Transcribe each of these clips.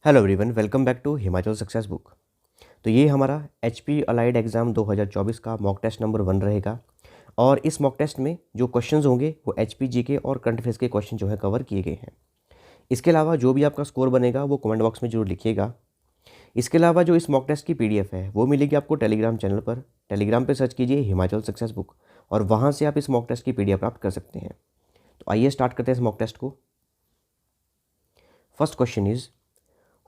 Hello everyone, welcome back to Himachal success book. तो ये हमारा एचपी अलाइड एग्ज़ाम 2024 का मॉक टेस्ट नंबर 1 रहेगा। और इस मॉक टेस्ट में जो क्वेश्चंस होंगे वो एचपी जीके और करंट अफेयर्स के क्वेश्चन जो है कवर किए गए हैं। इसके अलावा जो भी आपका स्कोर बनेगा वो कमेंट बॉक्स में जरूर लिखिएगा। इसके अलावा जो इस मॉक टेस्ट की पीडीएफ है वो मिलेगी आपको टेलीग्राम चैनल पर। टेलीग्राम पे सर्च कीजिए हिमाचल सक्सेस बुक और वहाँ से आप इस मॉक टेस्ट की पीडीएफ प्राप्त कर सकते हैं। तो आइए स्टार्ट करते हैं इस मॉक टेस्ट को। First question is,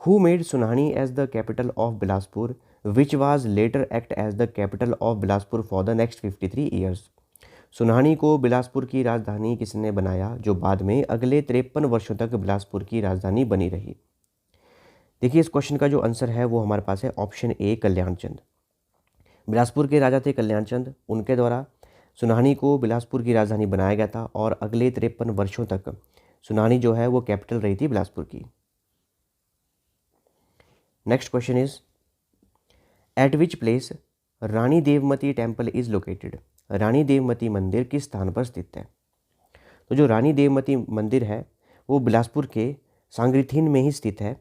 Who made Sunhani as the capital of Bilaspur, which was later act as the capital of Bilaspur for the next 53 years? Sunhani को बिलासपुर की राजधानी किसने बनाया जो बाद में अगले 53 वर्षों तक बिलासपुर की राजधानी बनी रही? देखिए, इस क्वेश्चन का जो आंसर है वो हमारे पास है ऑप्शन ए, कल्याण चंद। बिलासपुर के राजा थे कल्याण चंद, उनके द्वारा सुनहानी को बिलासपुर की राजधानी बनाया गया था और अगले 53 वर्षों तक सुनहानी जो है वो कैपिटल रही थी बिलासपुर की। Next question is, at which place Rani Devmati temple is located? Rani Devmati मंदिर किस स्थान पर स्थित है? तो जो रानी देवमती मंदिर है वो बिलासपुर के सांगरीथीन में ही स्थित है।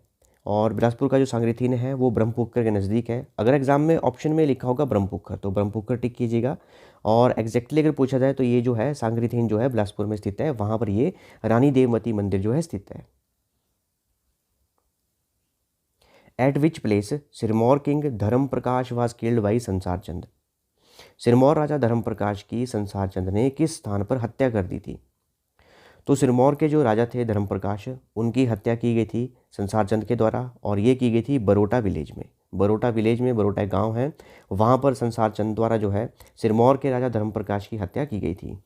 और बिलासपुर का जो सांगरीथीन है वो ब्रह्मपुक्कर के नज़दीक है। अगर एग्जाम में ऑप्शन में लिखा होगा ब्रह्मपुक्कर तो ब्रह्मपुक्कर टिक कीजिएगा। और एग्जैक्टली अगर पूछा जाए तो ये जो है सांगरीथीन जो है बिलासपुर में स्थित है, वहाँ पर ये रानी देवमती मंदिर जो है स्थित है। Eight which place Sirmaur king धर्म प्रकाश वाज किल्ड बाई संसार चंद? सिरमौर राजा धर्म प्रकाश की संसार चंद ने किस स्थान पर हत्या कर दी थी? तो सिरमौर के जो राजा थे धर्म प्रकाश, उनकी हत्या की गई थी संसार चंद के द्वारा और ये की गई थी बरोटा विलेज में। बरोटा विलेज में, बरोटा एक गाँव है, वहाँ पर संसार चंद द्वारा जो है सिरमौर के राजा धर्म प्रकाश की हत्या की गई थी।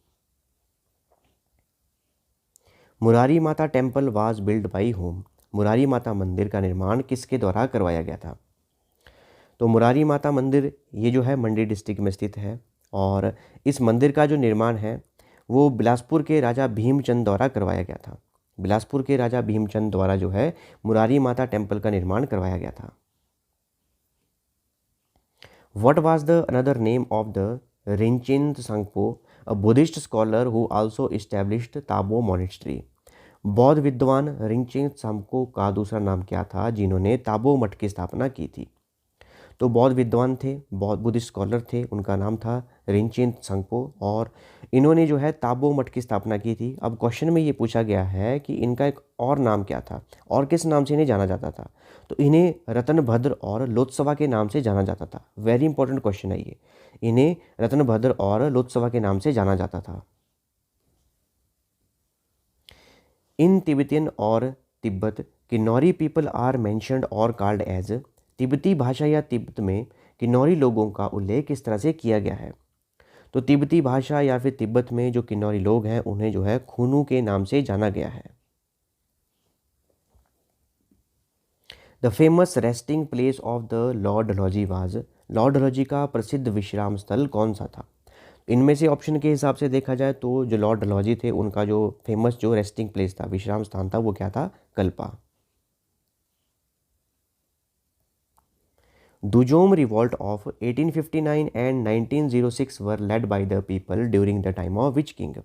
Murari Mata temple was build by home? Murari Mata मंदिर का निर्माण किसके द्वारा करवाया गया था? तो मुरारी माता मंदिर ये जो है मंडी डिस्ट्रिक्ट में स्थित है और इस मंदिर का जो निर्माण है वो बिलासपुर के राजा भीमचंद द्वारा करवाया गया था। बिलासपुर के राजा भीमचंद द्वारा जो है मुरारी माता टेम्पल का निर्माण करवाया गया था। What was the another name of the Rinchen Sangpo, a Buddhist scholar who also established Tabo Monastery? बौद्ध विद्वान रिंचिंग साम्को का दूसरा नाम क्या था जिन्होंने ताबो मठ की स्थापना की थी? तो बौद्ध विद्वान थे, बौद्ध बुद्धिस्ट स्कॉलर थे, उनका नाम था रिंचिन संगपो और इन्होंने जो है ताबो मठ की स्थापना की थी। अब क्वेश्चन में ये पूछा गया है कि इनका एक और नाम क्या था और किस नाम से इन्हें जाना जाता था। तो इन्हें रत्नभद्र और लोत्सवा के नाम से जाना जाता था। वेरी इंपॉर्टेंट क्वेश्चन है ये। इन्हें रत्नभद्र और लोत्सवा के नाम से जाना जाता था। इन तिब्बतियन और Tibet Kinnauri people are mentioned और कॉल्ड एज? तिब्बती भाषा या तिब्बत में किन्नौरी लोगों का उल्लेख किस तरह से किया गया है? तो तिब्बती भाषा या फिर तिब्बत में जो किन्नौरी लोग हैं उन्हें जो है खूनू के नाम से जाना गया है। The famous resting place of the Lord Dalhousie was? Lord Dalhousie का प्रसिद्ध विश्राम स्थल कौन सा था? इनमें से ऑप्शन के हिसाब से देखा जाए तो जो लॉर्ड डलहौजी थे उनका जो फेमस जो रेस्टिंग प्लेस था, विश्राम स्थान था, वो क्या था? Kalpa. Dujom revolt of 1859 and 1906 were led by the people during the time of which king?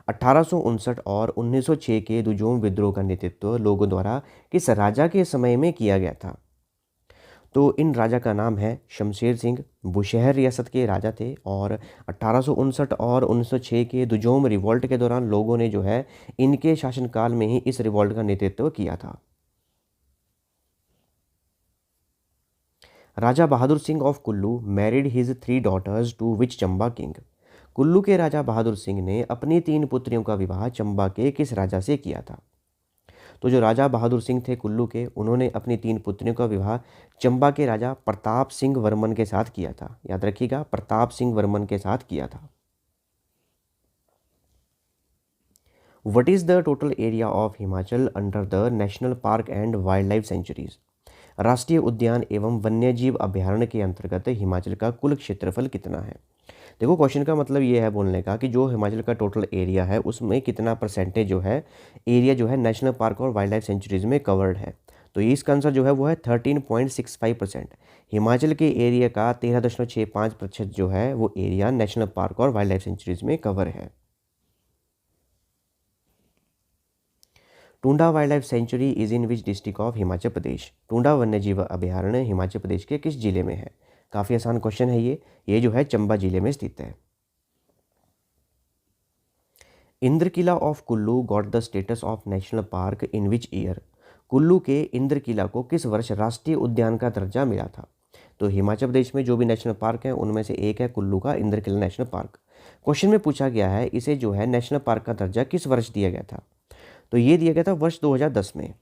1859 और 1906 के दुजोम विद्रोह का नेतृत्व लोगों द्वारा किस राजा के समय में किया गया था? तो इन राजा का नाम है शमशेर सिंह। बुशहर रियासत के राजा थे और 1859 और 1906 के दुजोम रिवॉल्ट के दौरान लोगों ने जो है इनके शासनकाल में ही इस रिवॉल्ट का नेतृत्व किया था। Raja Bahadur Singh of Kullu married his 3 daughters to which Chamba king? Kullu के राजा बहादुर सिंह ने अपनी 3 पुत्रियों का विवाह चंबा के किस राजा से किया था? तो जो राजा बहादुर सिंह थे कुल्लू के, उन्होंने अपनी 3 पुत्रियों का विवाह चंबा के राजा प्रताप सिंह वर्मन के साथ किया था। याद रखिएगा, प्रताप सिंह वर्मन के साथ किया था। What is the total area of Himachal under the national park and wild life centuries? राष्ट्रीय उद्यान एवं वन्यजीव अभ्यारण्य के अंतर्गत हिमाचल का कुल क्षेत्रफल कितना है? देखो, क्वेश्चन का मतलब ये है बोलने का कि जो हिमाचल का टोटल एरिया है उसमें कितना परसेंटेज जो है एरिया जो है नेशनल पार्क और वाइल्ड लाइफ सेंचुरीज में कवर्ड है। तो ये इसका आंसर जो है वो है 13.65%। हिमाचल के एरिया का 13.65% जो है वो एरिया नेशनल पार्क और वाइल्ड लाइफ सेंचुरीज में कवर है। Tunda wild life sanctuary is in which district of Himachal Pradesh? Tunda वन्यजीव अभयारण्य हिमाचल प्रदेश के किस जिले में है? काफ़ी आसान क्वेश्चन है ये जो है चंबा जिले में स्थित है। Indrakila of Kullu got the status of national park in which year? Kullu के इंद्रकिला को किस वर्ष राष्ट्रीय उद्यान का दर्जा मिला था? तो हिमाचल प्रदेश में जो भी नेशनल पार्क है उनमें से एक है कुल्लू का इंद्रकिला नेशनल पार्क। क्वेश्चन में पूछा गया है इसे जो है नेशनल पार्क का दर्जा किस वर्ष दिया गया था? तो ये दिया गया था वर्ष 2010 में।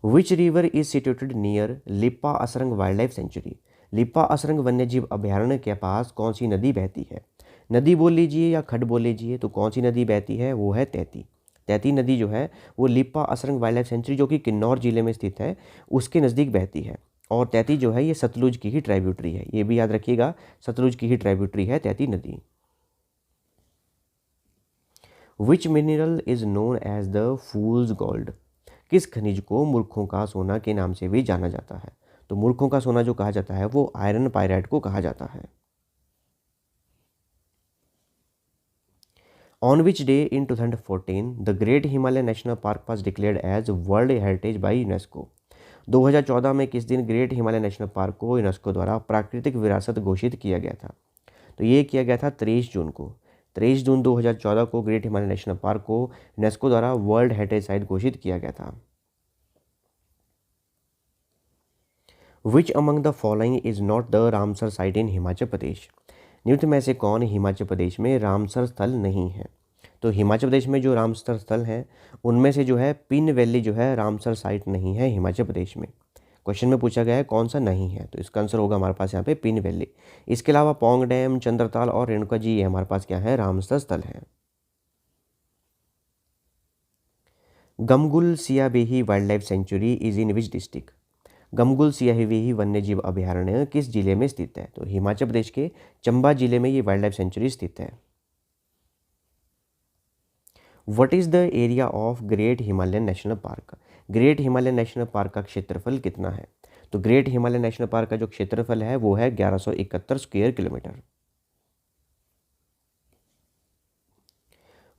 Which river is situated near Lippa Asrang wild life sanctuary? Lippa Asrang वन्यजीव अभयारण्य के पास कौन सी नदी बहती है? नदी बोल लीजिए या खड्ड बोल लीजिए, तो कौन सी नदी बहती है? वो है तैती। तैती नदी जो है वो Lippa Asrang wild life century जो कि किन्नौर जिले में स्थित है उसके नज़दीक बहती है। और तैती जो है ये सतलुज की ही ट्राइब्यूटरी है, ये भी याद रखिएगा, सतलुज की ही ट्राइब्यूटरी है तैती नदी। Which mineral is known as the fool's gold? किस खनिज को मूर्खों का सोना के नाम से भी जाना जाता है? तो मूर्खों का सोना जो कहा जाता है वो आयरन पायराइट को कहा जाता है। On which day in 2014 the great Himalaya national park was declared as world heritage by UNESCO? 2014 में किस दिन ग्रेट हिमालय नेशनल पार्क को यूनेस्को द्वारा प्राकृतिक विरासत घोषित किया गया था? तो ये किया गया था 23 जून को। 23 जून 2014 को ग्रेट हिमालय नेशनल पार्क को यूनेस्को द्वारा वर्ल्ड हेरिटेज साइट घोषित किया गया था। Which among the following is not the Ramsar site in Himachal Pradesh? निम्न में से कौन हिमाचल प्रदेश में रामसर स्थल नहीं है? तो हिमाचल प्रदेश में जो रामसर स्थल हैं उनमें से जो है पिन वैली जो है रामसर साइट नहीं है हिमाचल प्रदेश में। क्वेश्चन में पूछा गया है कौन सा नहीं है, तो इसका आंसर होगा हमारे पास यहाँ पे पिन वैली। इसके अलावा पौंग डैम, चंद्रताल और रेणुका जी ये हमारे पास क्या है? रामसर स्थल है। Gamgul Siyabehi wild life sanctuary is in which district? Gamgul Siyabehi वन्यजीव अभयारण्य किस जिले में स्थित है? तो हिमाचल प्रदेश के चंबा जिले में ये वाइल्ड लाइफ सेंचुरी स्थित है। What is the area of great Himalayan national park? Great Himalayan national park का क्षेत्रफल कितना है? तो ग्रेट हिमालयन नेशनल पार्क का जो क्षेत्रफल है वो है 1171 square kilometre.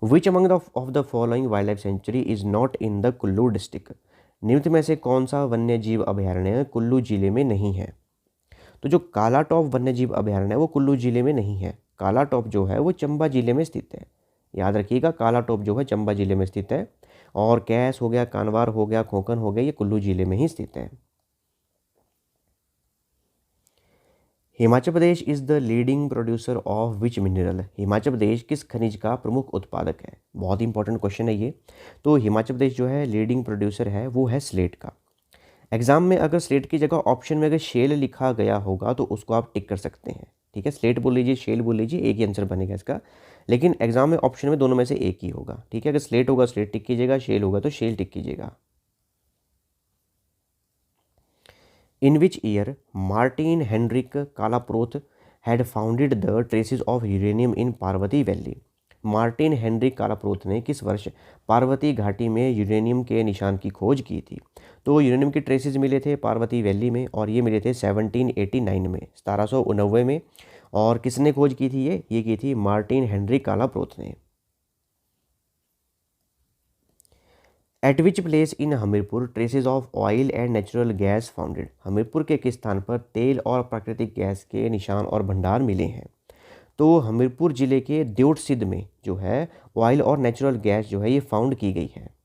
Which among of the following wild life sanctuary is not in the Kullu district? निम्न में से कौन सा वन्य जीव अभयारण्य कुल्लू जिले में नहीं है? तो जो काला टॉप वन्य जीव अभयारण्य है वो कुल्लू जिले में नहीं है। काला टॉप जो है वो चंबा जिले में स्थित है। याद रखिएगा, काला टॉप जो है चंबा जिले में स्थित है और कैस हो गया, कानवार हो गया, खोखन हो गया, ये कुल्लू जिले में ही स्थित है। Himachal Pradesh is the leading producer of which mineral? Himachal Pradesh किस खनिज का प्रमुख उत्पादक है? बहुत इंपॉर्टेंट क्वेश्चन है ये। तो हिमाचल प्रदेश जो है लीडिंग प्रोड्यूसर है वो है स्लेट का। एग्जाम में अगर स्लेट की जगह ऑप्शन में अगर शेल लिखा गया होगा तो उसको आप टिक कर सकते हैं, ठीक है। स्लेट बोल लीजिए, शेल बोल लीजिए, एक ही आंसर बनेगा इसका। लेकिन एग्जाम में ऑप्शन में दोनों में से एक ही होगा, ठीक है। अगर स्लेट होगा स्लेट टिक कीजिएगा, शेल होगा तो शेल टिक कीजिएगा। In which year Martin Heinrich Klaproth had founded the traces of uranium in Parvati valley? Martin Heinrich Klaproth ने किस वर्ष पार्वती घाटी में यूरेनियम के निशान की खोज की थी? तो यूरेनियम के ट्रेसेस मिले थे पार्वती वैली में और ये मिले थे 1789 में, 1789 में। और किसने खोज की थी? ये की थी मार्टिन हेनरिक कालाप्रोथ ने। Eight which place in Hamirpur traces of oil and natural gas founded? Hamirpur के किस स्थान पर तेल और प्राकृतिक गैस के निशान और भंडार मिले हैं? तो हमीरपुर जिले के द्योट सिद्ध में जो है ऑयल और नेचुरल गैस जो है ये फाउंड की गई है।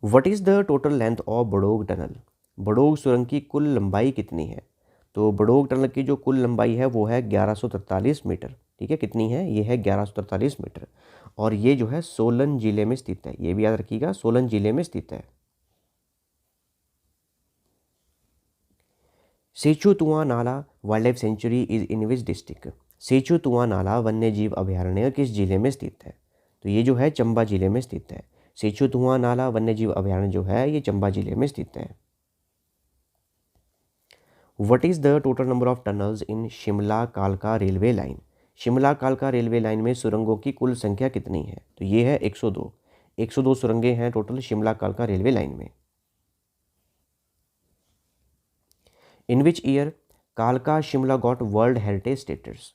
What is the total length of Barog tunnel? Barog सुरंग की कुल लंबाई कितनी है? तो बड़ोग टनल की जो कुल लंबाई है वो है 1143 मीटर, ठीक है। कितनी है? ये है 1143 मीटर और ये जो है सोलन जिले में स्थित है। ये भी याद रखिएगा, सोलन जिले में स्थित है। Sechu Tuan Nala wild life sanctuary is in which district? Sechu Tuan Nala वन्य जीव अभयारण्य किस जिले में स्थित है? तो ये जो है चंबा जिले में स्थित है। सेचू-तुआ नाला वन्य जीव अभयारण्य जो है ये चंबा जिले में स्थित है। What is the total number of tunnels इन शिमला कालका रेलवे लाइन? शिमला कालका रेलवे लाइन में सुरंगों की कुल संख्या कितनी है? तो ये है 102। 102 सुरंगें हैं टोटल शिमला कालका रेलवे लाइन में। इन विच ईयर कालका Shimla got world heritage status?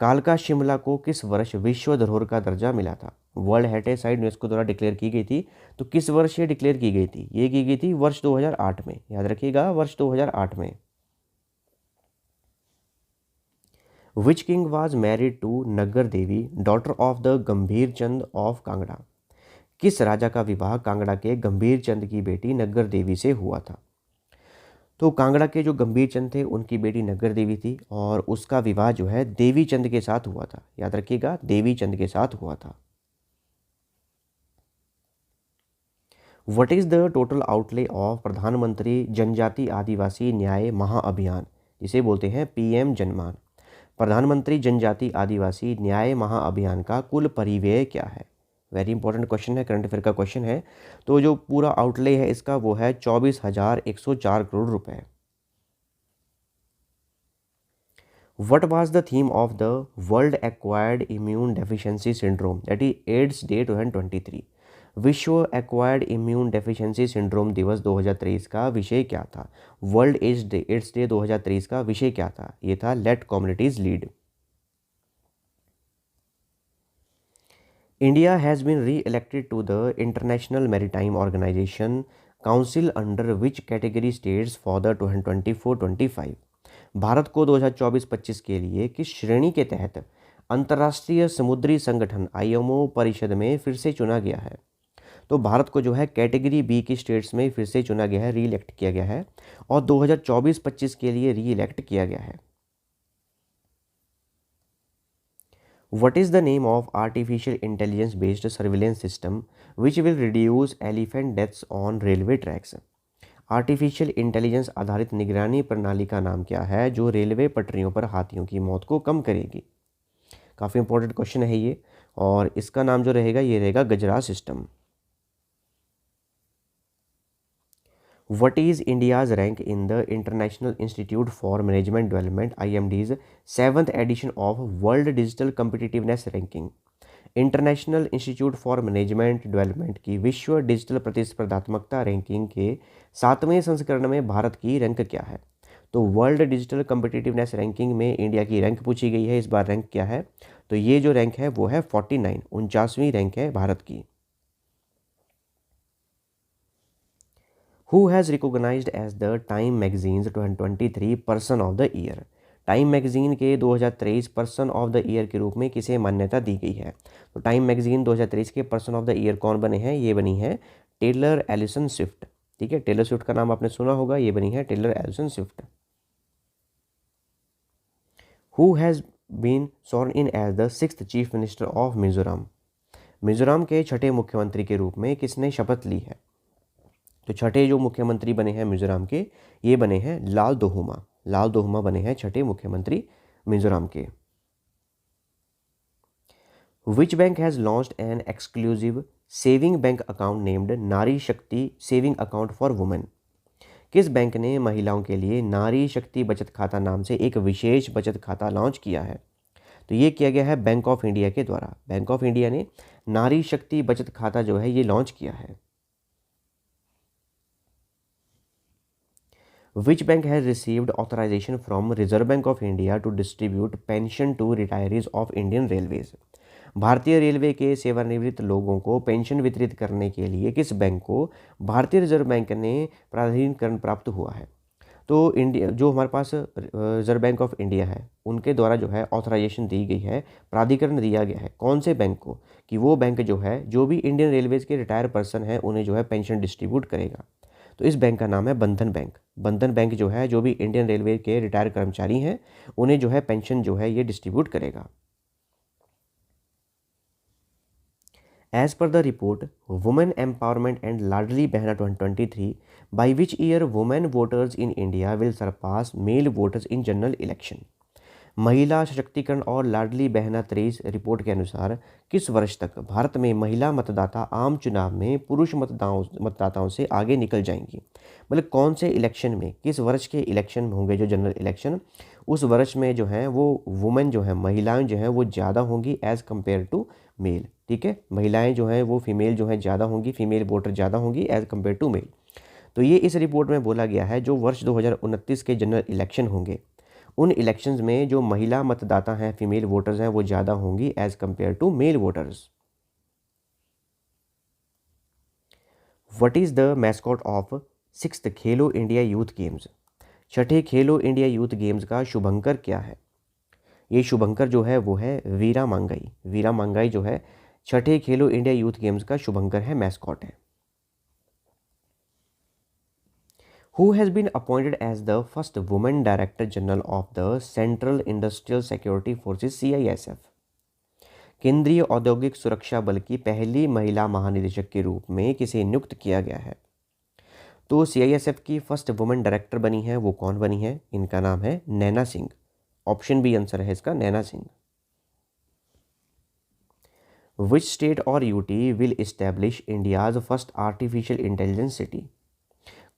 कालका शिमला को किस वर्ष विश्व धरोहर का दर्जा मिला था? वर्ल्ड हेरिटेज साइट यूनेस्को द्वारा डिक्लेयर की गई थी, तो किस वर्ष ये डिक्लेयर की गई थी? ये की गई थी वर्ष 2008 में, याद रखिएगा वर्ष 2008 में। Which king was married to Naggar Devi daughter of the Gambhir Chand of Kangra? किस राजा का विवाह कांगड़ा के गंभीर चंद की बेटी नग्गर देवी से हुआ था? तो कांगड़ा के जो गंभीर चंद थे उनकी बेटी नग्गर देवी थी और उसका विवाह जो है देवी चंद के साथ हुआ था, याद रखिएगा देवी चंद के साथ हुआ था। What is the total outlay of प्रधानमंत्री जनजाति आदिवासी न्याय महाअभियान, जिसे बोलते हैं पीएम जनमान? प्रधानमंत्री जनजाति आदिवासी न्याय महाअभियान का कुल परिव्यय क्या है? वेरी इंपॉर्टेंट क्वेश्चन है, करंट अफेयर का क्वेश्चन है। तो जो पूरा आउटले है इसका वो है 24,104 करोड़ रुपए। What was the theme of the world acquired immune deficiency syndrome that is AIDS day 2023? विश्व एक्वायर्ड इम्यून डेफिशिएंसी सिंड्रोम दिवस 2023 का विषय क्या था? वर्ल्ड एड्स डे 2023 का विषय क्या था? ये था let communities lead. India has been re-elected to the International Maritime Organization Council under which category states for the 2024-25? Bharat को 2024-25 के लिए किस श्रेणी के तहत अंतर्राष्ट्रीय समुद्री संगठन IMO परिषद में फिर से चुना गया है? तो भारत को जो है कैटेगरी बी की स्टेट्स में फिर से चुना गया है, री इलेक्ट किया गया है और 2024-25 के लिए री इलेक्ट किया गया है। What is the name of artificial intelligence based surveillance system which will reduce elephant deaths on railway tracks? Artificial intelligence आधारित निगरानी प्रणाली का नाम क्या है जो रेलवे पटरियों पर हाथियों की मौत को कम करेगी? काफ़ी इंपॉर्टेंट क्वेश्चन है ये, और इसका नाम जो रहेगा ये रहेगा गजरा system. What is India's rank in the International Institute for Management Development IMD's 7th edition of World Digital Competitiveness Ranking? International institute for management development की विश्व डिजिटल प्रतिस्पर्धात्मकता रैंकिंग के 7वें संस्करण में भारत की रैंक क्या है? तो वर्ल्ड डिजिटल कम्पिटिटिवनेस रैंकिंग में इंडिया की रैंक पूछी गई है। इस बार रैंक क्या है? तो ये जो रैंक है वो है 49, 49वीं रैंक है भारत की। Who has recognized as the Time Magazine's 2023 Person of the Year? Time magazine के 2023 पर्सन ऑफ द ईयर के रूप में किसे मान्यता दी गई है? तो टाइम मैगजीन 2023 के पर्सन ऑफ द ईयर कौन बने हैं? ये बनी है टेलर एलिसन स्विफ्ट। ठीक है, टेलर स्विफ्ट का नाम आपने सुना होगा, ये बनी है Taylor Alison Swift. Who has been sworn in as the 6th chief minister of Mizoram? Mizoram के छठे मुख्यमंत्री के रूप में किसने शपथ ली है? तो छठे जो मुख्यमंत्री बने हैं मिजोरम के, ये बने हैं लाल दोहुमा। लाल दोहुमा बने हैं छठे मुख्यमंत्री मिजोरम के। Which bank has launched an exclusive saving bank account named नारी शक्ति सेविंग अकाउंट फॉर वुमेन? किस बैंक ने महिलाओं के लिए नारी शक्ति बचत खाता नाम से एक विशेष बचत खाता लॉन्च किया है? तो ये किया गया है बैंक ऑफ इंडिया के द्वारा। बैंक ऑफ इंडिया ने नारी शक्ति बचत खाता जो है ये लॉन्च किया है। Which bank has received authorization from Reserve Bank of India to distribute pension to retirees of Indian Railways? भारतीय रेलवे के सेवानिवृत्त लोगों को पेंशन वितरित करने के लिए किस बैंक को भारतीय रिजर्व बैंक ने प्राधिकरण प्राप्त हुआ है? तो इंडिया जो हमारे पास रिजर्व बैंक ऑफ इंडिया है उनके द्वारा जो है ऑथराइजेशन दी गई है, प्राधिकरण दिया गया है कौन से बैंक को, कि वो बैंक जो है जो भी इंडियन रेलवेज़ के रिटायर पर्सन है उन्हें जो है पेंशन डिस्ट्रीब्यूट करेगा। तो इस बैंक का नाम है बंधन बैंक। बंधन बैंक जो है जो भी इंडियन रेलवे के रिटायर कर्मचारी हैं उन्हें जो है पेंशन जो है ये डिस्ट्रीब्यूट करेगा। As per the report women empowerment and Ladli Behna 2023 by which year women voters in India will surpass male voters in general election? महिला सशक्तिकरण और लाडली बहना 23 रिपोर्ट के अनुसार किस वर्ष तक भारत में महिला मतदाता आम चुनाव में पुरुष मतदाताओं से आगे निकल जाएंगी? मतलब कौन से इलेक्शन में, किस वर्ष के इलेक्शन होंगे जो जनरल इलेक्शन, उस वर्ष में जो है वो वुमेन जो है महिलाएं जो हैं वो ज़्यादा होंगी एज़ कम्पेयर टू मेल। ठीक है, महिलाएं जो हैं वो फीमेल जो हैं ज़्यादा होंगी, फीमेल वोटर ज़्यादा होंगी एज़ कम्पेयर टू मेल। तो ये इस रिपोर्ट में बोला गया है जो वर्ष 2029 के जनरल इलेक्शन होंगे उन इलेक्शंस में जो महिला मतदाता हैं, फीमेल वोटर्स हैं, वो ज़्यादा होंगी as compare to male voters. What is the mascot of 6th Khelo India youth games? छठे खेलो इंडिया यूथ गेम्स का शुभंकर क्या है? ये शुभंकर जो है वो है वीरा मांगाई। वीरा मांगाई जो है छठे खेलो इंडिया यूथ गेम्स का शुभंकर है, मैस्कॉट है। Who has been appointed as the first woman Director General of the Central Industrial Security Forces CISF? केंद्रीय औद्योगिक सुरक्षा बल की पहली महिला महानिदेशक के रूप में किसे नियुक्त किया गया है? तो CISF की फर्स्ट वुमेन डायरेक्टर बनी है, वो कौन बनी है? इनका नाम है Naina Singh. Option B answer है इसका, नैना सिंह। विच स्टेट और UT will establish India's first artificial intelligence city?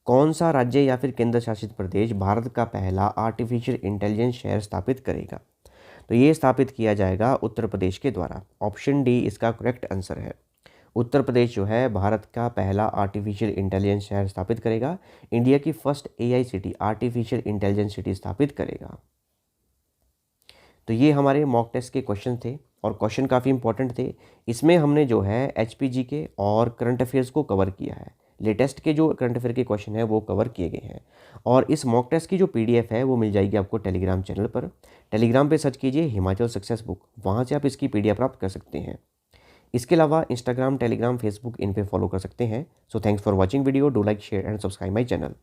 कौन सा राज्य या फिर केंद्र शासित प्रदेश भारत का पहला आर्टिफिशियल इंटेलिजेंस शहर स्थापित करेगा? तो ये स्थापित किया जाएगा उत्तर प्रदेश के द्वारा। ऑप्शन डी इसका करेक्ट आंसर है। उत्तर प्रदेश जो है भारत का पहला आर्टिफिशियल इंटेलिजेंस शहर स्थापित करेगा, इंडिया की first AI city, artificial intelligence city स्थापित करेगा। तो ये हमारे मॉक टेस्ट के क्वेश्चन थे और क्वेश्चन काफ़ी इंपॉर्टेंट थे। इसमें हमने जो है HPG के और करंट अफेयर्स को कवर किया है। लेटेस्ट के जो करंट अफेयर के क्वेश्चन हैं वो कवर किए गए हैं। और इस मॉक टेस्ट की जो PDF है वो मिल जाएगी आपको टेलीग्राम चैनल पर। टेलीग्राम पे सर्च कीजिए हिमाचल सक्सेस बुक, वहाँ से आप इसकी PDF प्राप्त कर सकते हैं। इसके अलावा इंस्टाग्राम, टेलीग्राम, फेसबुक इन पे फॉलो कर सकते हैं। So thanks for watching video. Do like, share and subscribe my channel.